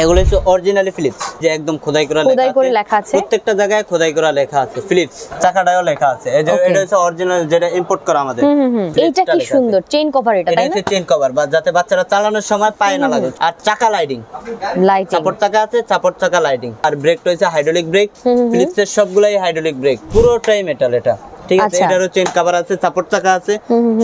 এগুলো হচ্ছে originally Philips, যে একদম খোদাই করা লেখা আছে, প্রত্যেকটা জায়গায় খোদাই করা লেখা আছে ফিলিপস, চাকাটাও লেখা আছে। এই যে এটা হচ্ছে অরিজিনাল, যেটা ইম্পোর্ট করা আমাদের। এইটা কি সুন্দর চেইন কভার, এটা তাই না? এটা চেইন কভার, বা যাতে বাচ্চারা চালানোর সময় পায়ে না লাগে। আর চাকা লাইটিং, সাপোর্ট চাকা আছে, সাপোর্ট চাকা লাইটিং। আর ব্রেকটা হচ্ছে হাইড্রোলিক ব্রেক, ফিলিপস এর সবগুলাই হাইড্রোলিক ব্রেক, পুরোটাই মেটাল এটা, ঠিক আছে। এটারও চেইন কভার আছে, সাপোর্ট চাকা আছে,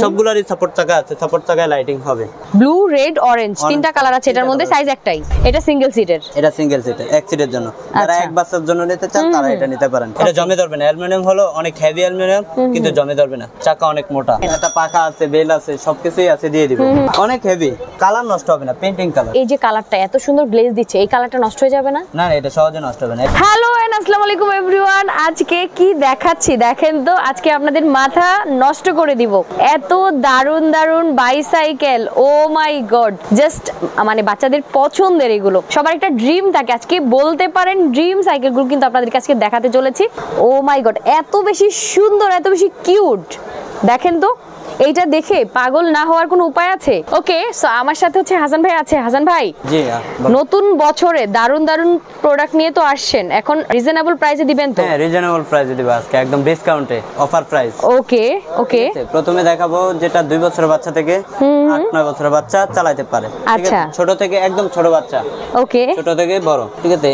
সবগুলোরই সাপোর্ট চাকা আছে, সাপোর্ট চাকায় লাইটিং হবে। ব্লু, রেড, অরেঞ্জ তিনটা কালার আছে, এটার মধ্যে সাইজ একটাই। এটা সিঙ্গেল সিটের, এটা সিঙ্গেল সিটের, এক সিটের জন্য। যারা এক বাচ্চার জন্য নিতে চান তারা এটা নিতে পারেন। এটা জমে ধরবে না, অ্যালুমিনিয়াম হলো অনেক হেভি অ্যালুমিনিয়াম, কিন্তু জমে ধরবে না। চাকা অনেক মোটা, এটা পাখা আছে, বেল আছে, সবকিছুই আছে, দিয়ে দিব। অনেক হেভি, কালার নষ্ট হবে না, পেইন্টিং কালার। এই যে কালারটা এত সুন্দর গ্লেজ দিচ্ছে, এই কালারটা নষ্ট হয়ে যাবে না? না, এটা সহজে নষ্ট হবে না। হ্যালো এন্ড আসসালামু আলাইকুম এভরিওয়ান, আজকে কি দেখাচ্ছি দেখেন তো। আজকে আপনাদের মাথা নষ্ট করে দিব, এত দারুন দারুন বাইসাইকেল, ও মাই গড, জাস্ট মানে বাচ্চাদের পছন্দের এগুলো। সবার একটা ড্রিম থাকে, আজকে বলতে পারেন ড্রিম সাইকেলগুলো কিন্তু আপনাদেরকে আজকে দেখাতে চলেছি। ও মাই গড, এত বেশি সুন্দর, এত বেশি কিউট, দেখেন তো। এইটা দেখে পাগল না হওয়ার কোনো উপায় আছে? ওকে, সো আমার সাথে হচ্ছে হাসান ভাই আছে। হাসান ভাই, জি, নতুন বছরে দারুন দারুন প্রোডাক্ট নিয়ে তো আসছেন, এখন রিজনেবল প্রাইসে দিবেন তো? হ্যাঁ, রিজনেবল প্রাইসে দিব আজকে, একদম ডিসকাউন্টে, অফার প্রাইস। ওকে ওকে, প্রথমে দেখাবো যেটা 2 বছরের বাচ্চা থেকে 8-9 বছরের বাচ্চা চালাতে পারে, ঠিক আছে। ছোট থেকে একদম ছোট বাচ্চা, ওকে, ছোট থেকে বড়, ঠিক আছে।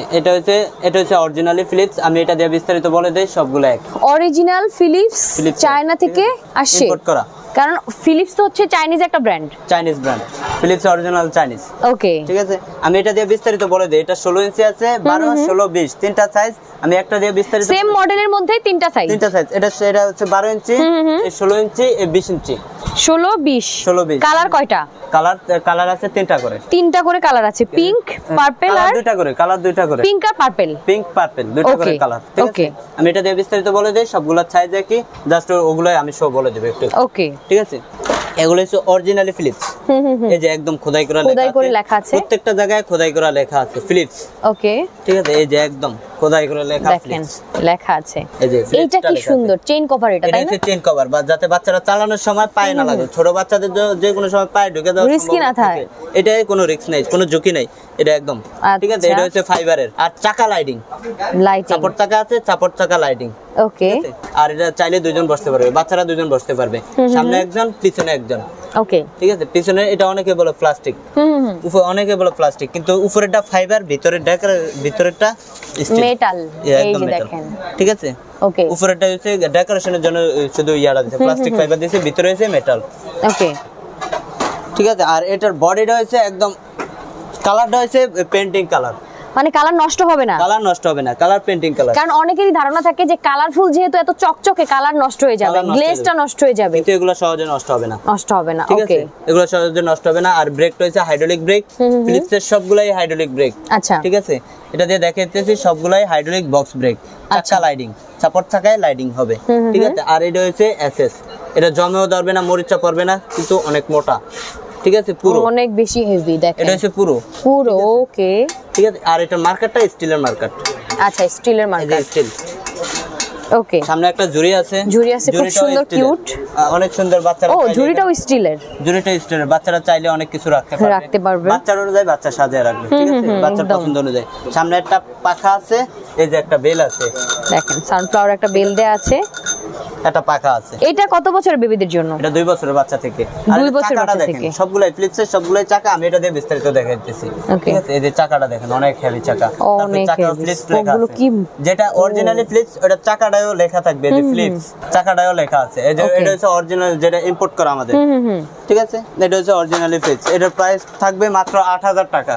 এটা হচ্ছে অরিজিনালি ফিলিপস। আমি এটা দিয়ে বিস্তারিত বলে দেই, সবগুলো এক অরিজিনাল ফিলিপস, চায়না থেকে আসছে, ইম্পোর্ট করা। কারণ ফিলিপস তো হচ্ছে চাইনিজ একটা brand, Chinese brand, Philips original Chinese. Okay, ঠিক আছে। আমি এটা দিয়ে বিস্তারিত বলে দেই। এটা 16 ইঞ্চি আছে, 12, 16, 20 তিনটা সাইজ। আমি একটা দিয়ে বিস্তারিত, সেম মডেলের মধ্যে তিনটা সাইজ। এটা হচ্ছে 12 ইঞ্চি, 16 ইঞ্চি, 20 ইঞ্চি। 16, 20 কালার কয়টা? কালার আছে তিনটা করে কালার আছে, পিঙ্ক, পার্পল আর দুইটা করে কালার, পিঙ্ক আর পার্পল, দুইটা করে কালার, ঠিক আছে। আমি এটা দিয়ে বিস্তারিত বলে দেই, সবগুলোর সাইজ একই, জাস্ট ওগুলাই আমি সব বলে দেব একটু, ওকে, ঠিক আছে। এগুলো হচ্ছে অরিজিনালি ফিলিপস, এই যে একদম খোদাই করা লেখা আছে, প্রত্যেকটা জায়গায় খোদাই করা লেখা আছে ফিলিপস, ওকে, ঠিক আছে। এই যে একদম খোদাই করে লেখা আছে। এই যে এইটা কি সুন্দর চেইন কভার, এটা তাই না? এটা চেইন কভার, বা যাতে বাচ্চারা চালানোর সময় পায়ে না লাগে। ছোট বাচ্চাদের যে কোনো সময় পায়ে ঢুকে যাওয়ার রিস্কি না থাকে, এটাই কোনো রিস্ক নাই, কোনো ঝুঁকি নাই, এটা একদম ঠিক আছে। এটা হচ্ছে ফাইবারের। আর চাকা লাইটিং, সাপোর্ট চাকা আছে, সাপোর্ট চাকা লাইটিং, ওকে। আর এটা চাইলে দুইজন বসতে পারবে, বাচ্চারা দুইজন বসতে পারবে, সামনে একজন পিছনে একজন, ওকে, ঠিক আছে। পিছনে এটা অনেকে বলে প্লাস্টিক, অনেকে বলে প্লাস্টিক, কিন্তু উপরেরটা ফাইবার, ভিতরেরটা মেটাল, এই যে দেখেন, ঠিক আছে, ওকে। উপরেরটা হচ্ছে ডেকোরেশনের জন্য শুধু ইয়াটা দিয়েছে, প্লাস্টিক ফাইবার দিয়েছে, ভিতরে হচ্ছে মেটাল, ওকে, ঠিক আছে। আর এটার বডিটা হচ্ছে একদম, কালারটা হচ্ছে পেইন্টিং কালার, মানে কালার নষ্ট হবে না, কালার পেইন্টিং কালার। কারণ অনেকেরই ধারণা থাকে যে কালারফুল যেহেতু এত চকচকে কালার নষ্ট হয়ে যাবে, গ্লেজটা নষ্ট হয়ে যাবে, কিন্তু এগুলো সহজে নষ্ট হবে না, ঠিক আছে। এগুলো সহজে নষ্ট হবে না। আর ব্রেকটা হচ্ছে হাইড্রোলিক ব্রেক, ফিলিপস এর সবগুলাই হাইড্রোলিক ব্রেক, আচ্ছা, ঠিক আছে। এটা দিয়ে দেখাইতেছি সবগুলাই হাইড্রোলিক বক্স ব্রেক, চাকা লাইটিং, সাপোর্ট চাকায় লাইটিং হবে, ঠিক আছে। আর এটা হচ্ছে এসএস, এটা জমেও ধরবে না, মরিচা পড়বে না, কিন্তু অনেক মোটা, ঠিক আছে, পুরো অনেক বেশি হেভি। দেখেন এটা হচ্ছে পুরো, ওকে, ঠিক আছে। আর এটা মার্কারটা স্টিলের মার্কার, আচ্ছা, স্টিলের মার্কার, স্টিল, ওকে। সামনে একটা ঝুড়ি আছে, খুব সুন্দর কিউট, অনেক সুন্দর। বাচ্চারা, ও ঝুড়িটাও স্টিলের, বাচ্চারা চাইলে অনেক কিছু রাখতে পারবে, বাচ্চার অনুযায়ী বাচ্চা সাজিয়ে রাখবে, ঠিক আছে, বাচ্চার পছন্দ অনুযায়ী। সামনে একটা পাখা আছে, এই যে একটা বেল আছে, দেখেন সানফ্লাওয়ার একটা বেল দেয়া আছে, একটা পাখা আছে। এটা কত বছরের বেবিদের জন্য? এটা 2 বছরের বাচ্চা থেকে। 2 বছরের বাচ্চা থেকে সবগুলাই ফিলিপসের, সবগুলাই চাকা। আমি এটা দিয়ে বিস্তারিত দেখাইতেছি, ঠিক আছে। এই যে চাকাটা দেখেন, অনেক হেভি চাকা, তারপর চাকা ফিলিপস লেখা আছে, যেটা অরিজিনালি ফিলিপস, ওটা চাকাটাও লেখা থাকবে, যে ফিলিপস চাকাটাও লেখা আছে। এই যে এটা হচ্ছে অরিজিনাল, যেটা ইম্পোর্ট করা আমাদের, ঠিক আছে। এটা হচ্ছে অরিজিনালি ফিলিপস। এটার প্রাইস থাকবে মাত্র 8000 টাকা,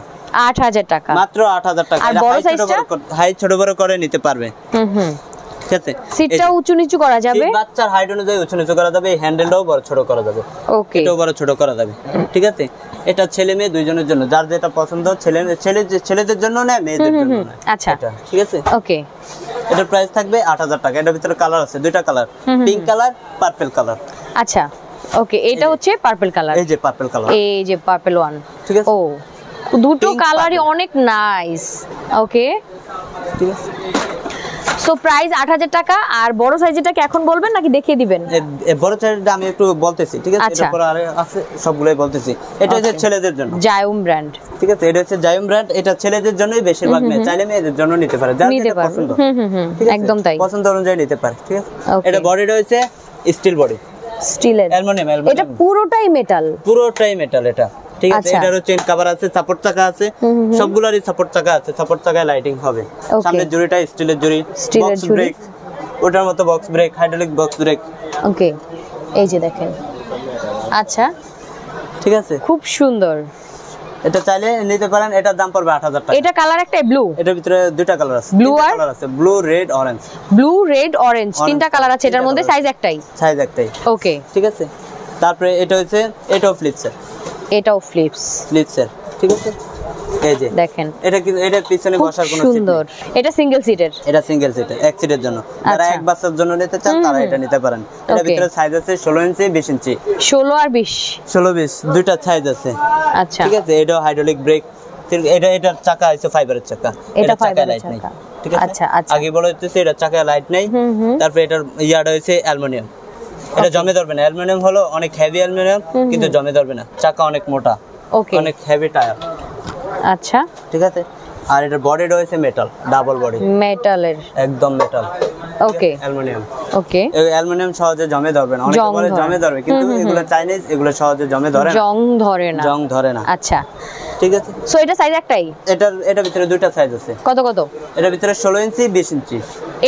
8000 টাকা, মাত্র 8000 টাকা। আর বড় সাইজটা হাই ছোট বড় করে নিতে পারবে, ঠিক আছে। সিটটা উঁচু নিচু করা যাবে, বাচ্চার হাইট অনুযায়ী উঁচু নিচু করা যাবে, হ্যান্ডেলটাও বড় ছোট করা যাবে, ওকে, এটাও বড় ছোট করা যাবে, ঠিক আছে। এটা ছেলে মেয়ে দুইজনের জন্য, যার যেটা পছন্দ, ছেলেদের জন্য না মেয়েদের জন্য না, আচ্ছা, ঠিক আছে, ওকে। এটার প্রাইস থাকবে 8000 টাকা। এটার ভিতরে কালার আছে, দুইটা colour, pink colour, purple colour, আচ্ছা, ওকে। এটা হচ্ছে পার্পল কালার, এই যে পার্পল কালার, এই যে পার্পল ওয়ান, ঠিক আছে। ও, দুটো কালারই অনেক নাইস, ওকে, ঠিক আছে। সো প্রাইস 8000 টাকা। আর বড় সাইজেরটা কি এখন বলবেন নাকি দেখিয়ে দিবেন? বড় সাইজটা আমি একটু বলতেছি, ঠিক আছে? এটার পর আরে আছে সবগুলাই বলতেছি। এটা হচ্ছে ছেলেদের জন্য জায়ুম ব্র্যান্ড, ঠিক আছে? এটা হচ্ছে জায়ুম ব্র্যান্ড, এটা ছেলেদের জন্যই বেশিরভাগ নেয়, চাইলে মেয়েদের জন্য নিতে পারে, যার যেটা পছন্দ। একদম তাই, পছন্দ অনুযায়ী নিতে পারে, ঠিক আছে? এটা বডি রয়েছে স্টিল বডি, স্টিলের, অ্যালুমিনিয়াম। এটা পুরোটাই মেটাল, পুরোটাই মেটাল এটা, ঠিক আছে? এটারও চেন কভার আছে, সাপোর্ট চাকা আছে, সবগুলোরই সাপোর্ট চাকা আছে। সাপোর্ট চাকায় লাইটিং হবে। সামনের জুড়িটা স্টিলের জুড়ি, বক্স ব্রেক, ওটার মতো box brake, hydraulic box brake. Okay, এই যে দেখেন। আচ্ছা, ঠিক আছে, খুব সুন্দর। এটা চাইলে নিতে পারেন। এটার দাম পড়বে 8000 টাকা। এটা কালার একটাই ব্লু, এটার ভিতরে দুইটা কালার আছে, ব্লু আর কালার আছে, blue red orange. Blue red orange তিনটা কালার আছে, এটার মধ্যে সাইজ একটাই, সাইজ একটাই। ওকে, ঠিক আছে। তারপরে এটা হচ্ছে, এটাও ফ্লিপসের, এটাও ফ্লিপসের, ঠিক আছে? এই যে দেখেন, এটা পিছনে বসার কোনো সিট নেই। সুন্দর। এটা সিঙ্গেল সিটের, এটা সিঙ্গেল সিটের, এক সিটের জন্য। যারা এক বাচ্চার জন্য নিতে চান তারা এটা নিতে পারেন। এর ভিতরে সাইজ আছে 16 ইঞ্চি, 20 ইঞ্চি, 16 আর 20, 16 20 দুইটা সাইজ আছে। আচ্ছা, ঠিক আছে। এটাও হাইড্রোলিক ব্রেক। এটার চাকা আছে ফাইবারের চাকা, এটা চাকা লাইট নেই, ঠিক আছে? আচ্ছা আচ্ছা, আগে বলে দিতেছি এটা চাকা লাইট নেই। তারপরে এটার ইয়াটা হচ্ছে অ্যালুমিনিয়াম। এটা জমে ধরবে না। অ্যালুমিনিয়াম হলো অনেক হেভি অ্যালুমিনিয়াম, কিন্তু জমে ধরবে না। চাকা অনেক মোটা, ওকে, অনেক হেভি টায়ার। আচ্ছা, ঠিক আছে। আর এটার বডি রয়েছে মেটাল, ডাবল বডি, মেটালের, একদম মেটাল, ওকে, অ্যালুমিনিয়াম। ওকে, এই অ্যালুমিনিয়াম সহজে জমে ধরবে না। অনেকে বলে জমে ধরবে, কিন্তু এগুলো চাইনিজ, এগুলো সহজে জমে ধরে না, জং ধরে না। আচ্ছা, ঠিক আছে। সো এটা সাইজ একটাই? এটার ভিতরে দুইটা সাইজ আছে। কত কত? এটার ভিতরে 16 ইঞ্চি, 20 ইঞ্চি।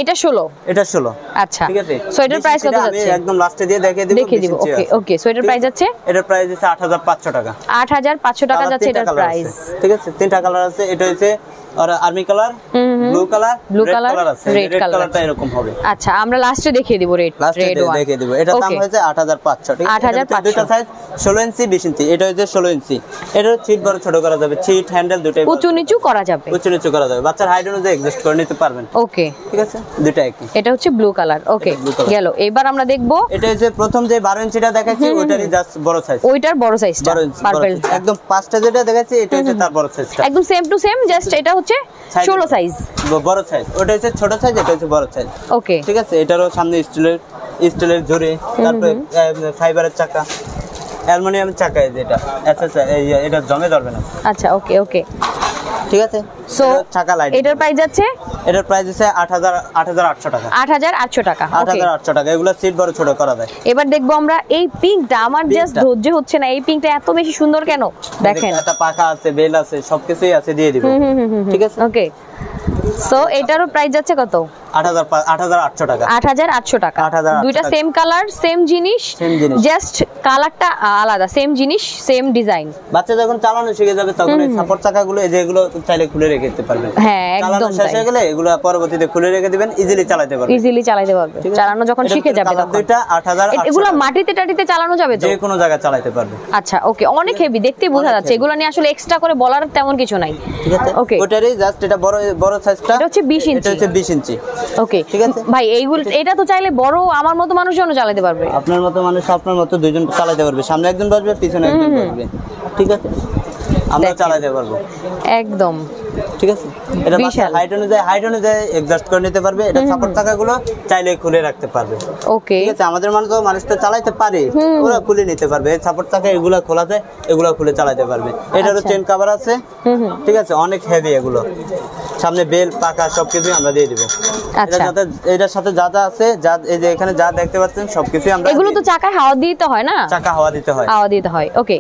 এটা 16, এটা 16। আচ্ছা, ঠিক আছে। সো এটার প্রাইস কত যাচ্ছে? আমি একদম লাস্টে দিয়ে দেখিয়ে দিব। ওকে ওকে, সো এটার প্রাইস আছে? এটার প্রাইস আছে 8500 টাকা। 8500 টাকা যাচ্ছে এটার প্রাইস, ঠিক আছে? তিনটা কালার আছে। এটা হচ্ছে আর আর্মি কালার, ব্লু কালার, আছে, রেড কালারটা এরকম হবে। আচ্ছা, আমরা লাস্টে দেখিয়ে দিব রেড ওয়ান, দেখিয়ে দিব। এটা দাম হয়েছে 8500, ঠিক আছে? 8500, দুটো সাইজ 16 ইঞ্চি, 20 ইঞ্চি। এটা হচ্ছে 16 ইঞ্চি। এটার সিট বড় ছোট করা যাবে, সিট হ্যান্ডেল দুটোই উঁচু নিচু করা যাবে, উঁচু নিচু করা যাবে। বাচ্চার হাইট অনুযায়ী অ্যাডজাস্ট করে নিতে পারবেন, ওকে, ঠিক আছে? দুটো একই। এটা হচ্ছে ব্লু কালার, ওকে, গেল। এবার আমরা দেখব, এটা হচ্ছে প্রথম যে 12 ইঞ্চিটা দেখাচ্ছি, ওইটারই জাস্ট বড় সাইজ, ওইটার বড় সাইজটা, পার্পল একদম পাঁচটা যেটা দেখাচ্ছি, এটা হচ্ছে তার বড় সাইজটা, একদম সেম টু সেম, জাস্ট এটা হচ্ছে 16 সাইজ, বড় সাইজ। ওটা হচ্ছে ছোট সাইজ, এটা হচ্ছে বড় সাইজ, ওকে, ঠিক আছে? এটারও সামনে স্টিলের ঝুড়ি, তারপরে ফাইবারের চাকা, অ্যালুমিনিয়াম চাকা। যেটা এটা জমে ধরবে না। আচ্ছা, ওকে ওকে, ঠিক আছে। সো চাকা লাইট, এটার প্রাইস আছে? এটার প্রাইস আছে 8800 টাকা। 8800 টাকা, 8800 টাকা। এগুলো সিট বড় ছোট করা যায়। এবার দেখবো আমরা এই পিঙ্কটা, আমার জাস্ট ধৈর্য হচ্ছে না, এই পিঙ্কটা এত বেশি সুন্দর কেন? দেখেন, একটা পাখা আছে, বেল আছে, সবকিছুই আছে, দিয়ে দিব, ঠিক আছে? ওকে, সো এটারও প্রাইস যাচ্ছে কত? 8800 টাকা। 8800 টাকা। দুইটা সেম কালার, সেম জিনিস, জাস্ট কালারটা আলাদা, সেম জিনিস, সেম ডিজাইন। বাচ্চা যখন চালানো শিখে যাবে তখন এই সাপোর্ট চাকাগুলো, এই যে এগুলো চাইলে খুলে রেখে দিতে পারবেন। হ্যাঁ, একদম তাই। শেষ হয়ে গেলে এগুলো পরবর্তীতে খুলে রেখে দিবেন, ইজিলি চালাতে পারবেন, ইজিলি চালাতে পারবে। চালানো যখন শিখে যাবে তখন। দুইটা 8800। এগুলো মাটিতে টাটিতে চালানো যাবে তো? যে কোনো জায়গায় চালাতে পারবে। আচ্ছা, ওকে, অনেক হেভি, দেখতেই বোঝা যাচ্ছে। এগুলো নিয়ে আসলে এক্সট্রা করে বলার তেমন কিছু নাই, ঠিক আছে? ওকে, ওটারই জাস্ট এটা বড় সাইজটা, এটা হচ্ছে 20 ইঞ্চি, এটা হচ্ছে 20 ইঞ্চি, ওকে, ঠিক আছে? ভাই এইগুলো, এটা তো চাইলে বড় আমার মতো মানুষজনও চালাতে পারবে। আপনার মতো মানুষ, আপনার মতো দুইজন চালাতে পারবে। সামনে একজন বসবে, পিছনে একজন বসবে, ঠিক আছে? আমরা চালাতে পারবো একদম, ঠিক আছে? এটা বাচ্চার হাইট অনুযায়ী অ্যাডজাস্ট করে নিতে পারবে। এটা সাপোর্ট চাকাগুলো চাইলে খুলে রাখতে পারবে, ওকে, ঠিক আছে? আমাদের মানুষ তো চালাতে পারে, ওরা খুলে নিতে পারবে। সাপোর্ট চাকা এগুলো খোলা যায়, এগুলো খুলে চালাতে পারবে। এটারও চেন কভার আছে, ঠিক আছে? অনেক হেভি এগুলো। সামনে বেল, পাকা সবকিছু আমরা দিয়ে দিব। এটার সাথে যা যা আছে, এই যে এখানে যা দেখতে পাচ্ছেন সবকিছু আমরা। এগুলো তো চাকায় হাওয়া দিতে হয় না? চাকা হাওয়া দিতে হয়, ওকে,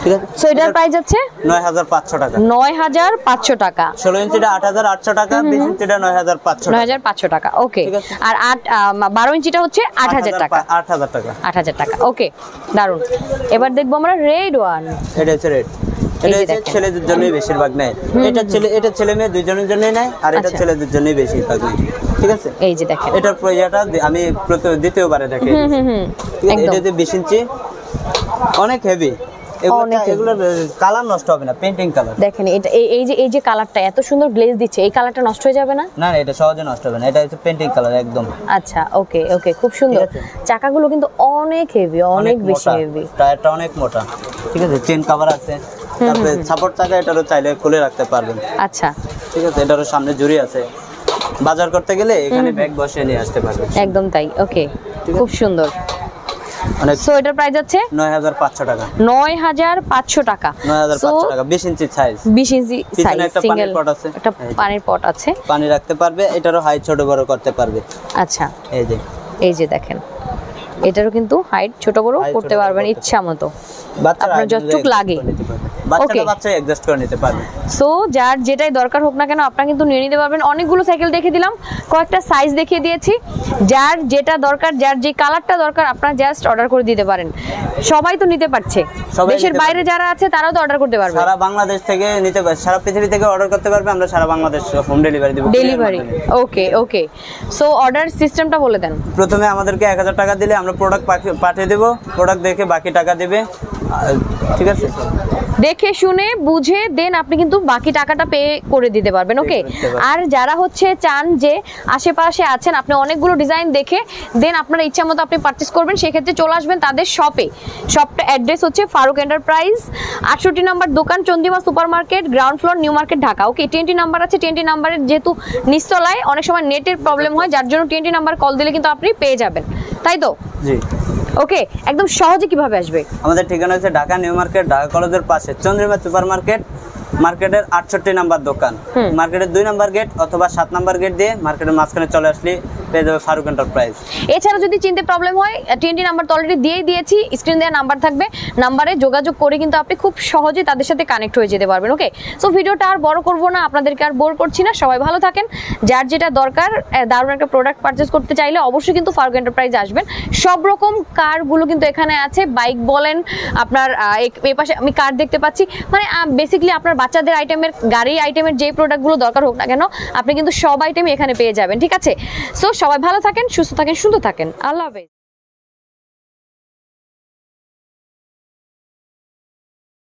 ঠিক আছে? সো এটার প্রাইস আছে 9500 টাকা। 9500 টাকা। 16 ইঞ্চিটা 8800 টাকা, 20 ইঞ্চিটা 9500 টাকা। 9500 টাকা, ওকে। আর 12 ইঞ্চিটা হচ্ছে 8000 টাকা। 8000 টাকা, 8000 টাকা, ওকে, দারুন। এবার দেখবো আমরা রেড ওয়ান। এটা হচ্ছে রেড। এটা হচ্ছে ছেলেদের জন্যই বেশিরভাগ নেয়। এটা ছেলে মেয়ে দুইজনের জন্যই নেয়, আর এটা ছেলেদের জন্যই বেশিরভাগ নেয়, ঠিক আছে? এই যে দেখেন, এটার প্রয়োজনটা আমি দ্বিতীয়বারে দেখে, এটা হচ্ছে 20 ইঞ্চি, অনেক হেভি। এগুলোর কালার নষ্ট হবে না, পেইন্টিং কালার। দেখেন, এটা এই যে কালারটা এত সুন্দর গ্লেজ দিচ্ছে, এই কালারটা নষ্ট হয়ে যাবে না? না, এটা সহজে নষ্ট হবে না। এটা হচ্ছে পেইন্টিং কালার একদম। আচ্ছা, ওকে ওকে, খুব সুন্দর। চাকাগুলো কিন্তু অনেক হেভি, অনেক বেশি হেভি। টায়ারটা অনেক মোটা, ঠিক আছে? চেন কভার আছে, তারপরে সাপোর্ট চাকা এটারও চাইলে খুলে রাখতে পারবেন। আচ্ছা, ঠিক আছে? এটারও সামনে জুড়ি আছে, বাজার করতে গেলে এখানে ব্যাগ বসিয়ে নিয়ে আসতে পারবে। একদম তাই, ওকে, খুব সুন্দর। সো এটার প্রাইস আছে 9500 টাকা। 9500 টাকা। 9500 টাকা, 20 inch size. 20 inch size, single pot আছে, একটা পানির পট আছে, পানি রাখতে পারবে। এটারও হাইট ছোট বড় করতে পারবে। আচ্ছা, এই যে দেখেন, এটারও কিন্তু হাইট ছোট বড় করতে পারবেন ইচ্ছা মতো, আপনার যতটুক লাগে। বাচ্চা অ্যাডজাস্ট করে নিতে পারবে। সো যার যেটাই দরকার হোক না কেন আপনারা কিন্তু নিয়ে নিতে পারবেন। অনেকগুলো সাইকেল দেখিয়ে দিলাম, কয়েকটা সাইজ দেখিয়ে দিয়েছি। যার যেটা দরকার, যার যে কালারটা দরকার আপনারা জাস্ট অর্ডার করে দিতে পারেন। সবাই তো নিতে পারছে, দেশের বাইরে যারা আছে তারাও তো অর্ডার করতে পারবে। সারা বাংলাদেশ থেকে নিতে পারবে, সারা পৃথিবী থেকে অর্ডার করতে পারবে। আমরা সারা বাংলাদেশ হোম ডেলিভারি দেব। ডেলিভারি, ওকে। সো অর্ডার সিস্টেমটা বলে দেন। প্রথমে আমাদেরকে 1000 টাকা দিলে আমরা প্রোডাক্ট পাঠিয়ে দেব। প্রোডাক্ট দেখে বাকি টাকা দেবে, ঠিক আছে? দেখে শুনে বুঝে দেন আপনি কিন্তু বাকি টাকাটা পে করে দিতে পারবেন। ওকে, আর যারা হচ্ছে চান যে আশেপাশে আছেন, আপনি অনেকগুলো ডিজাইন দেখে দেন আপনার ইচ্ছা মতো আপনি পারচেস করবেন, সেক্ষেত্রে চলে আসবেন তাদের শপে। শপটা অ্যাড্রেস হচ্ছে ফারুক এন্টারপ্রাইজ, 68 নম্বর দোকান, Chandrima super market, ground floor, New Market, Dhaka. Okay, 20 number আছে। 20 নাম্বারের যেহেতু নিচতলায় অনেক সময় নেটের প্রবলেম হয়, যার জন্য 20 নাম্বার কল দিলে কিন্তু আপনি পেয়ে যাবেন, তাই তো? জি। ওকে, একদম সহজে কিভাবে আসবে? আমাদের ঠিকানা হচ্ছে ঢাকা নিউ মার্কেট, ঢাকা কলেজের পাশে চন্দ্রিমা সুপার মার্কেট, মার্কেটের 68 নাম্বার দোকান, মার্কেটের 2 নাম্বার গেট অথবা 7 নাম্বার গেট দিয়ে মার্কেটের মাঝখানে চলে আসলে পেয়ে যাবে ফারুক এন্টারপ্রাইজ। এছাড়া যদি চিনতে প্রবলেম হয়, 20 নাম্বার তো অলরেডি দিয়েই দিয়েছি, স্ক্রিন দেওয়া নাম্বার থাকবে, নাম্বারে যোগাযোগ করে কিন্তু আপনি খুব সহজে তাদের সাথে কানেক্ট হয়ে যেতে পারবেন। ওকে, সো ভিডিওটা আর বড় করব না, আপনাদেরকে আর বোর করছি না। সবাই ভালো থাকেন। যার যেটা দরকার, দারুণ একটা প্রোডাক্ট পারচেস করতে চাইলে অবশ্যই কিন্তু ফারুক এন্টারপ্রাইজ আসবেন। সব রকম কারগুলো কিন্তু এখানে আছে, বাইক বলেন, আপনার এই পাশে আমি কার দেখতে পাচ্ছি, মানে বেসিক্যালি আপনার বাচ্চাদের আইটেমের, গাড়ি আইটেমের যে প্রোডাক্টগুলো দরকার হোক না কেন আপনি কিন্তু সব আইটেমই এখানে পেয়ে যাবেন, ঠিক আছে? সো সবাই ভালো থাকেন, সুস্থ থাকেন, সুন্দর থাকেন। আল্লাহ হাফেজ।